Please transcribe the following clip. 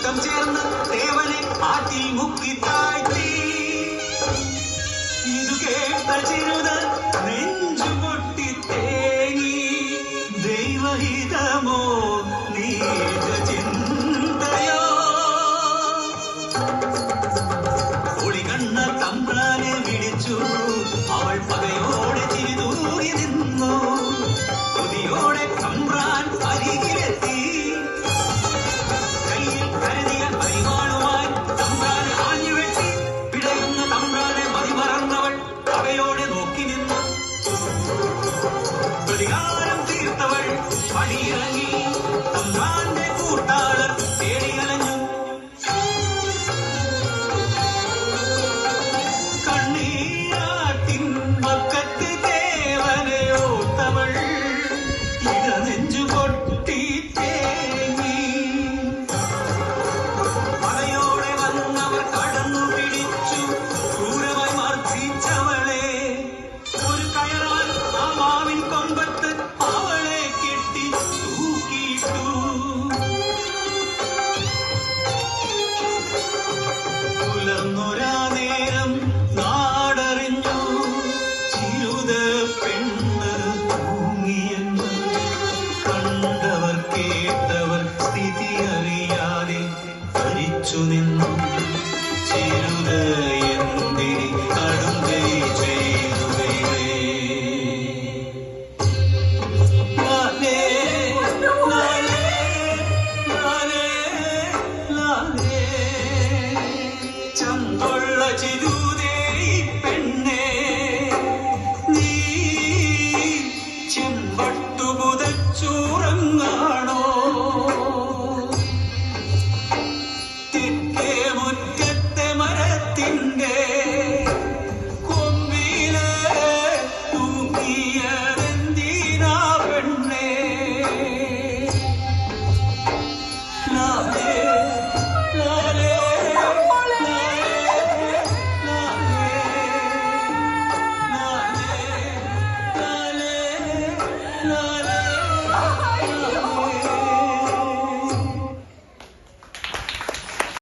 കൂട്ടം ചേർന്ന് ദേവനെ ആറ്റിൽ മുക്കി താഴ്ത്തി. ഇതു കേട്ട ചിരുത നെഞ്ചു പൊട്ടി തേങ്ങി. ദൈവഹിതമോ നീച ചിന്തയോ? ഒളികണ്ണ തമ്പ്രാനെ വിളിച്ചു. അവൾ പകയോടെ ചിരിതൂറി നിന്നു. കൊതിയോടെ തമ്പ്രാൻ അരികിലെത്തി. കയ്യിൽ കരുതിയ അരിവാളുമായി തമ്പ്രാനെ ആഞ്ഞുവെട്ടി. പിടയുന്ന തമ്പ്രാനെ മതിമറന്നവൾ അവയോടെ നോക്കി നിന്നു. പ്രതികാരം തീർത്തവൾ പടിയിറങ്ങി. തമ്പ്രാന്റെ കൂട്ടാളർ തേടിയലഞ്ഞു. കണ്ണീരാട്ടിൻ പക്കത്ത് ദേവനെ ഓർത്തവൾ ഇടനെഞ്ചു പൊട്ടി തേങ്ങി. പടയോടെ വന്നവർ കടന്നു പിടിച്ചു. ക്രൂരമായി മർദ്ദിച്ചവളെ ഒരു കയറാൻ ആ മാവിൻ കൊമ്പത്ത് അവളെ കെട്ടി തൂക്കിയിട്ടു. പുലർന്നൊരാ നേരം നാടറിഞ്ഞു. ചിരുത പെണ്ണ് തൂങ്ങിയെന്ന്. കണ്ടവർ കേട്ടവർ സ്ഥിതി അറിയാതെ ഭരിച്ചു നിന്നു. ചിരുത എന്തിരി കടുങ്കൈ ചെയ്തു വേറെ. ലാലേ, ലാലേ, ലാലേ, ലാലേ. ചന്തുള്ള ചിരുതേ പെണ്ണേ, നീ ചെമ്പട്ടു പുതച്ചുറങ്ങാൻ